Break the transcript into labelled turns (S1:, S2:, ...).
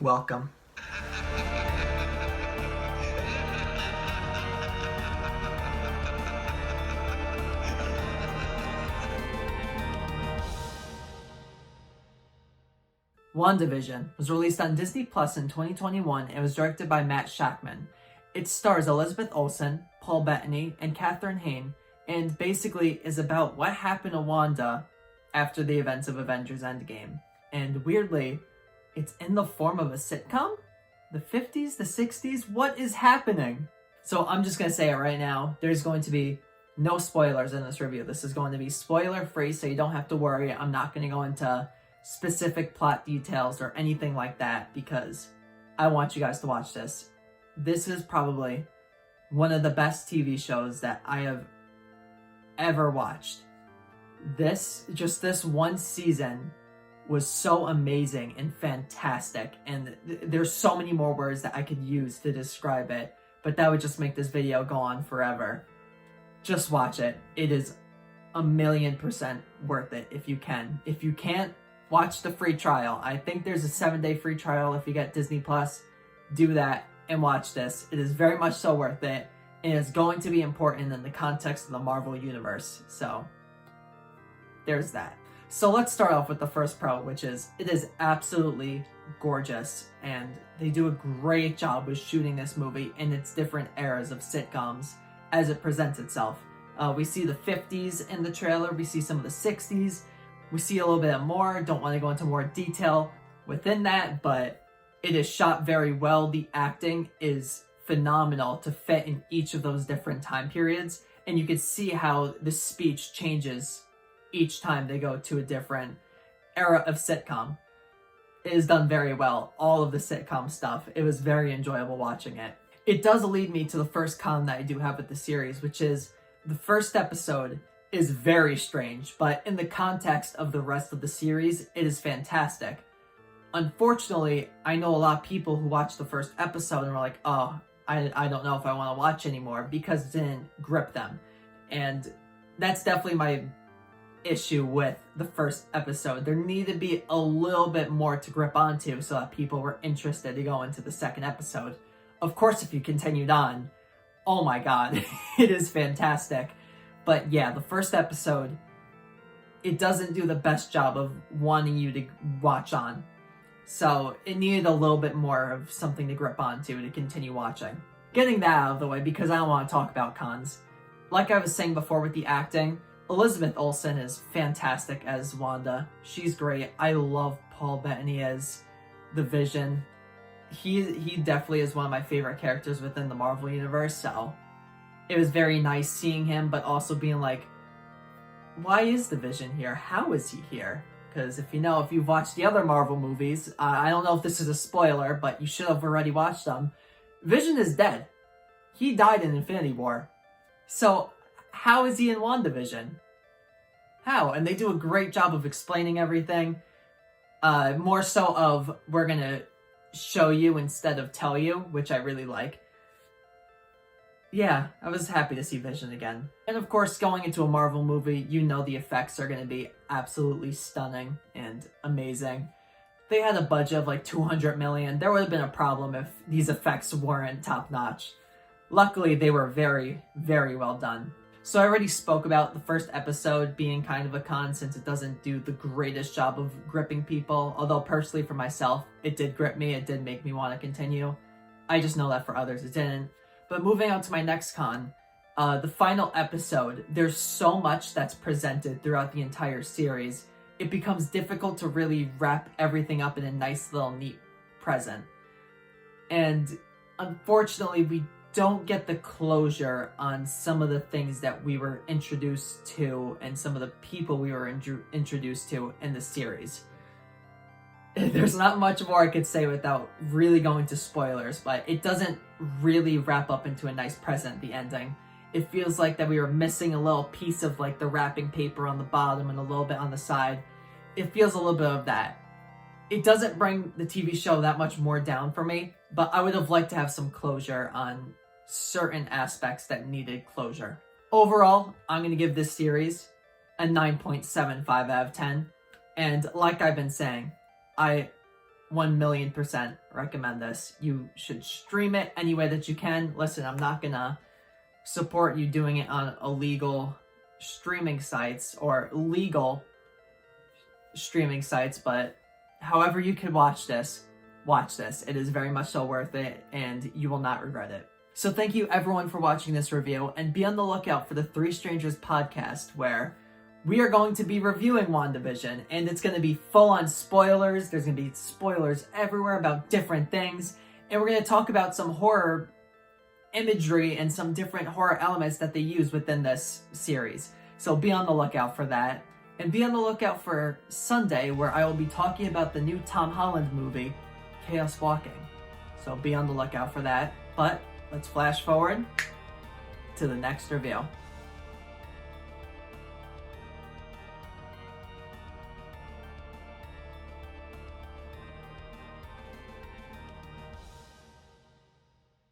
S1: Welcome. WandaVision was released on Disney Plus in 2021 and was directed by Matt Shakman. It stars Elizabeth Olsen, Paul Bettany, and Kathryn Hahn, and basically is about what happened to Wanda after the events of Avengers Endgame. And weirdly, it's in the form of a sitcom? The 50s? The 60s? What is happening? So I'm just going to say it right now. There's going to be no spoilers in this review. This is going to be spoiler-free, so you don't have to worry. I'm not going to go into specific plot details or anything like that because I want you guys to watch this. This is probably one of the best TV shows that I have ever watched. This one season was so amazing and fantastic, and there's so many more words that I could use to describe it, but that would just make this video go on forever. Just watch it. It is 1,000,000% worth it if you can. If you can't, watch the free trial. I think there's a 7-day free trial if you get Disney Plus. Do that and watch this. It is very much so worth it. And it's going to be important in the context of the Marvel Universe. So, there's that. So let's start off with the first pro, which is, it is absolutely gorgeous. And they do a great job with shooting this movie in its different eras of sitcoms as it presents itself. We see the 50s in the trailer. We see some of the 60s. We see a little bit more. Don't want to go into more detail within that, but it is shot very well. The acting is phenomenal to fit in each of those different time periods, and you can see how the speech changes each time they go to a different era of sitcom. It is done very well. All of the sitcom stuff. It was very enjoyable watching it. It does lead me to the first con that I do have with the series, which is the first episode is very strange, but in the context of the rest of the series, it is fantastic. Unfortunately, I know a lot of people who watched the first episode and were like, oh, I don't know if I want to watch anymore because it didn't grip them. And that's definitely my issue with the first episode. There needed to be a little bit more to grip onto so that people were interested to go into the second episode. Of course, if you continued on, oh my god, it is fantastic. But yeah, the first episode, it doesn't do the best job of wanting you to watch on. So it needed a little bit more of something to grip onto to continue watching. Getting that out of the way, because I don't want to talk about cons. Like I was saying before with the acting, Elizabeth Olsen is fantastic as Wanda. She's great. I love Paul Bettany as the Vision. He definitely is one of my favorite characters within the Marvel Universe, so it was very nice seeing him, but also being like, why is the Vision here? How is he here? Because if you've watched the other Marvel movies, I don't know if this is a spoiler, but you should have already watched them. Vision is dead. He died in Infinity War. So how is he in WandaVision? How? And they do a great job of explaining everything. More so of, we're going to show you instead of tell you, which I really like. Yeah, I was happy to see Vision again. And of course, going into a Marvel movie, you know the effects are going to be absolutely stunning and amazing. They had a budget of like $200 million. There would have been a problem if these effects weren't top-notch. Luckily, they were very, very well done. So I already spoke about the first episode being kind of a con since it doesn't do the greatest job of gripping people. Although personally for myself, it did grip me. It did make me want to continue. I just know that for others it didn't. But moving on to my next con, the final episode, there's so much that's presented throughout the entire series. It becomes difficult to really wrap everything up in a nice little neat present. And unfortunately, we don't get the closure on some of the things that we were introduced to and some of the people we were introduced to in the series. There's not much more I could say without really going to spoilers, but it doesn't really wrap up into a nice present, the ending. It feels like that we were missing a little piece of like the wrapping paper on the bottom and a little bit on the side. It feels a little bit of that. It doesn't bring the TV show that much more down for me, but I would have liked to have some closure on certain aspects that needed closure. Overall, I'm going to give this series a 9.75 out of 10. And like I've been saying, I 1,000,000% recommend this. You should stream it any way that you can. Listen, I'm not gonna support you doing it on illegal streaming sites or legal streaming sites, but however you can watch this, watch this. It is very much so worth it, and you will not regret it. So thank you everyone for watching this review, and be on the lookout for the Three Strangers podcast, where we are going to be reviewing WandaVision, and it's going to be full on spoilers. There's going to be spoilers everywhere about different things, and we're going to talk about some horror imagery and some different horror elements that they use within this series. So be on the lookout for that. And be on the lookout for Sunday, where I will be talking about the new Tom Holland movie, Chaos Walking. So be on the lookout for that. But let's flash forward to the next review.